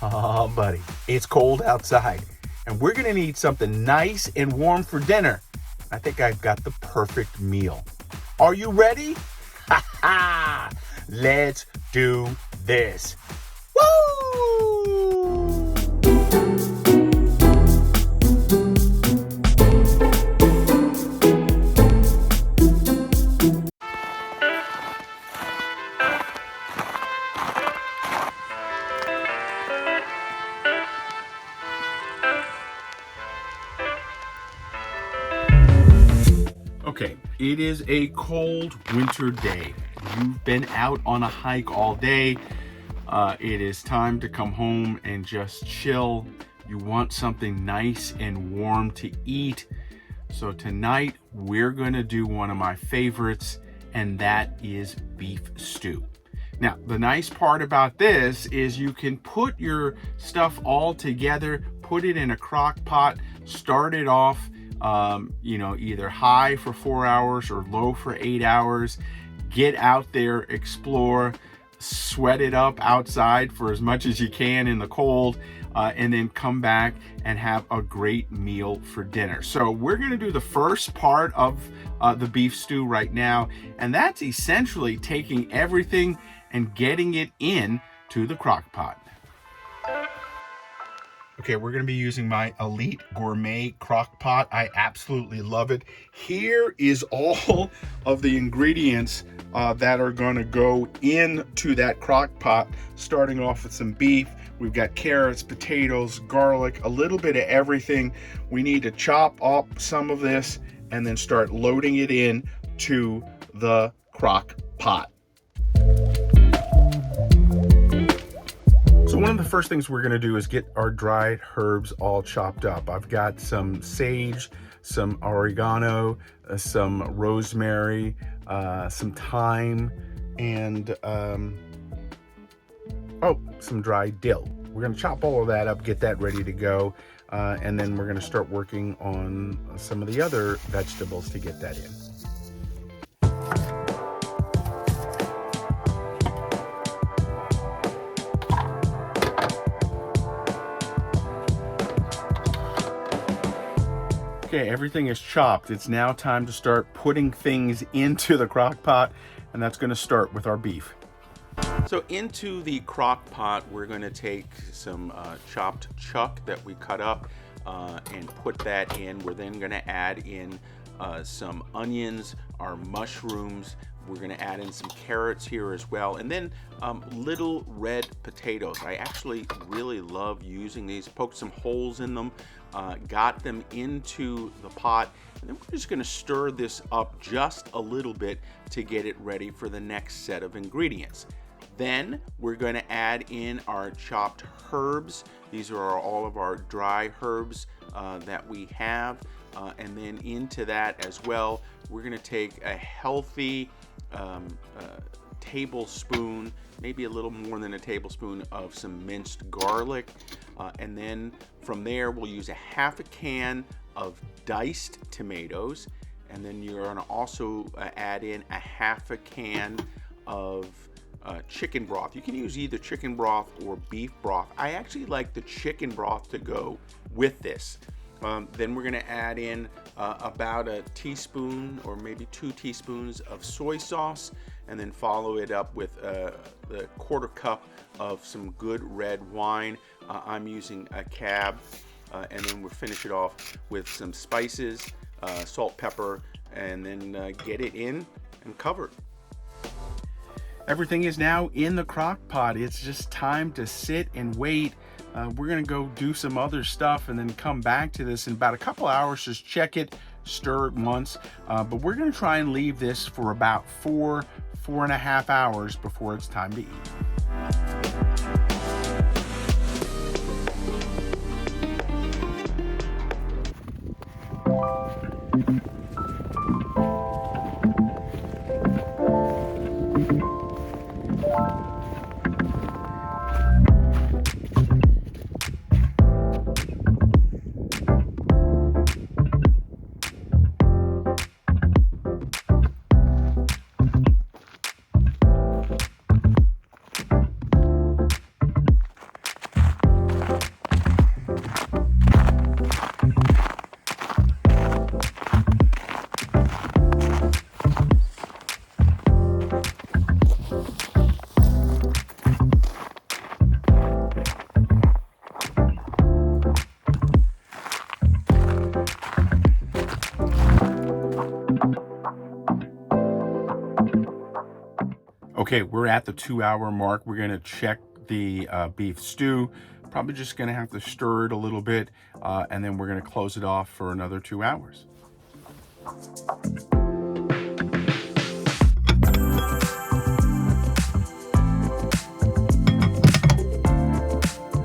Oh, buddy, it's cold outside, and we're gonna need something nice and warm for dinner. I think I've got the perfect meal. Are you ready? Ha ha! Let's do this. Woo! Okay, it is a cold winter day. You've been out on a hike all day. It is time to come home and just chill. You want something nice and warm to eat. So tonight we're gonna do one of my favorites, and that is beef stew. Now, the nice part about this is you can put your stuff all together, put it in a crock pot, start it off either high for 4 hours or low for 8 hours. Get out there, explore, sweat it up outside for as much as you can in the cold, and then come back and have a great meal for dinner. So we're going to do the first part of the beef stew right now, and that's essentially taking everything and getting it in to the crock pot. Okay, we're going to be using my Elite Gourmet crock pot. I absolutely love it. Here is all of the ingredients that are going to go into that crock pot, starting off with some beef. We've got carrots, potatoes, garlic, a little bit of everything. We need to chop up some of this and then start loading it in to the crock pot. So one of the first things we're gonna do is get our dried herbs all chopped up. I've got some sage, some oregano, some rosemary, some thyme, and some dried dill. We're gonna chop all of that up, get that ready to go, and then we're gonna start working on some of the other vegetables to get that in. Okay, everything is chopped. It's now time to start putting things into the crock pot, and that's going to start with our beef. So into the crock pot, we're going to take some chopped chuck that we cut up and put that in. We're then going to add in some onions, our mushrooms. We're going to add in some carrots here as well, and then little red potatoes. I actually really love using these. Poked some holes in them, got them into the pot, and then we're just going to stir this up just a little bit to get it ready for the next set of ingredients. Then we're going to add in our chopped herbs. These are all of our dry herbs that we have, and then into that as well, we're going to take a healthy tablespoon, maybe a little more than a tablespoon of some minced garlic, and then from there we'll use a half a can of diced tomatoes, and then you're going to also add in a half a can of chicken broth. You can use either chicken broth or beef broth. I actually like the chicken broth to go with this. Then we're going to add in about a teaspoon or maybe 2 teaspoons of soy sauce, and then follow it up with the 1/4 cup of some good red wine. I'm using a cab, and then we'll finish it off with some spices, salt, pepper, and then get it in and cover it. Everything is now in the crock pot. It's just time to sit and wait. We're gonna go do some other stuff and then come back to this in about a couple hours. Just check it, stir it once, but we're gonna try and leave this for about 4.5 hours before it's time to eat. Okay, we're at the 2-hour mark. We're gonna check the beef stew. Probably just gonna have to stir it a little bit, and then we're gonna close it off for another 2 hours.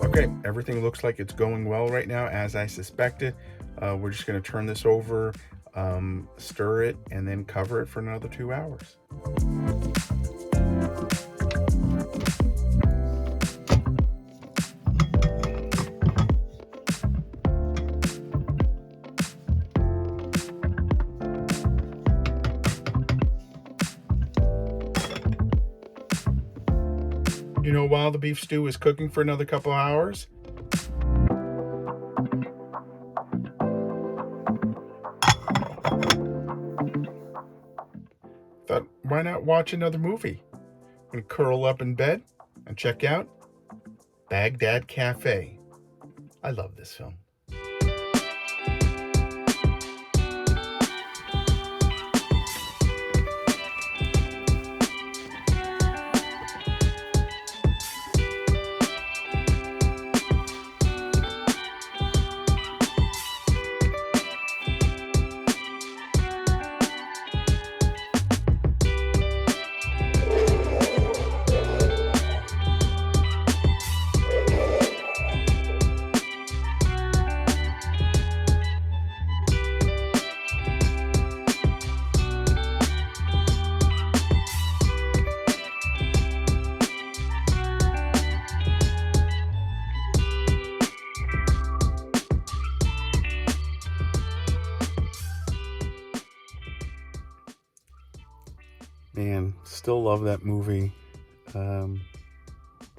Okay, everything looks like it's going well right now, as I suspected. We're just gonna turn this over, stir it, and then cover it for another 2 hours. You know, while the beef stew is cooking for another couple hours, thought, why not watch another movie? I'm gonna curl up in bed and check out Baghdad Cafe. I love this film. Man, still love that movie.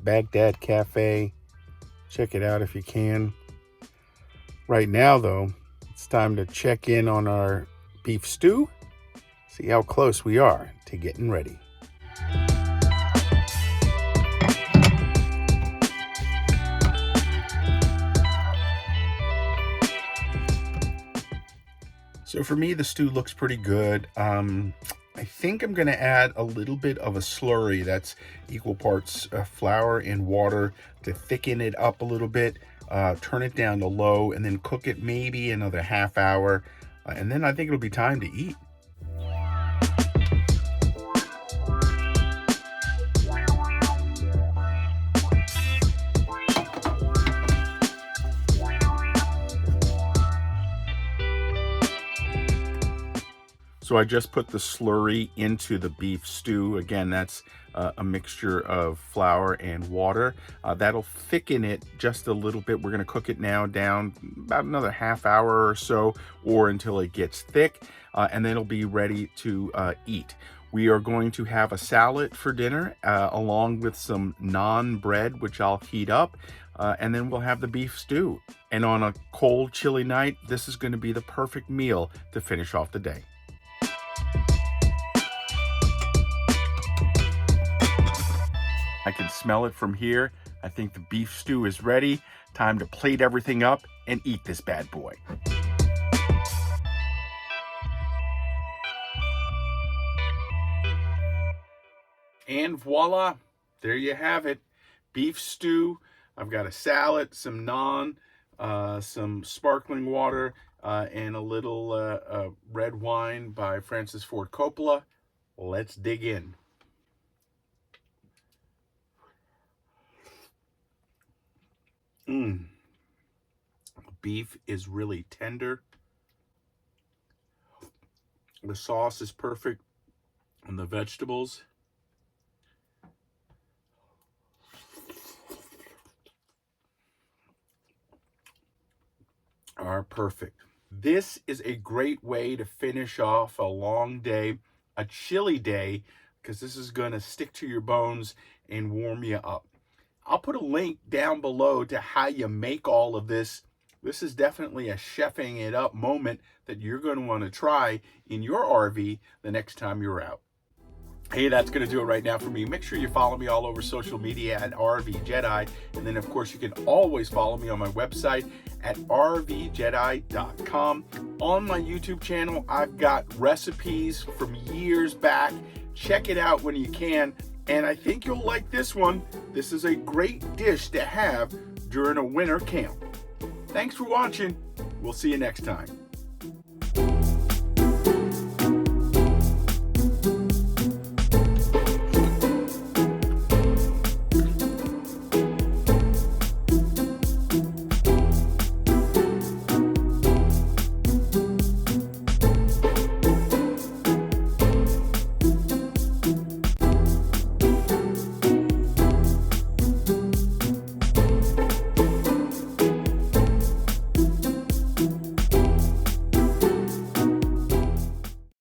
Baghdad Cafe. Check it out if you can. Right now, though, it's time to check in on our beef stew. See how close we are to getting ready. So for me, the stew looks pretty good. I think I'm gonna add a little bit of a slurry that's equal parts flour and water to thicken it up a little bit, turn it down to low, and then cook it maybe another half hour. And then I think it'll be time to eat. So I just put the slurry into the beef stew. Again, that's a mixture of flour and water. That'll thicken it just a little bit. We're gonna cook it now down about another half hour or so, or until it gets thick, and then it'll be ready to eat. We are going to have a salad for dinner, along with some naan bread, which I'll heat up, and then we'll have the beef stew. And on a cold, chilly night, this is gonna be the perfect meal to finish off the day. I can smell it from here. I think the beef stew is ready. Time to plate everything up and eat this bad boy. And voila, there you have it. Beef stew. I've got a salad, some naan, some sparkling water, and a little red wine by Francis Ford Coppola. Let's dig in. Beef is really tender. The sauce is perfect, and the vegetables are perfect. This is a great way to finish off a long day, a chilly day, because this is going to stick to your bones and warm you up. I'll put a link down below to how you make all of this. This is definitely a chefing it up moment that you're going to want to try in your RV the next time you're out. Hey, that's going to do it right now for me. Make sure you follow me all over social media at RVJedeye. And then, of course, you can always follow me on my website at RVJedeye.com. On my YouTube channel, I've got recipes from years back. Check it out when you can. And I think you'll like this one. This is a great dish to have during a winter camp. Thanks for watching. We'll see you next time.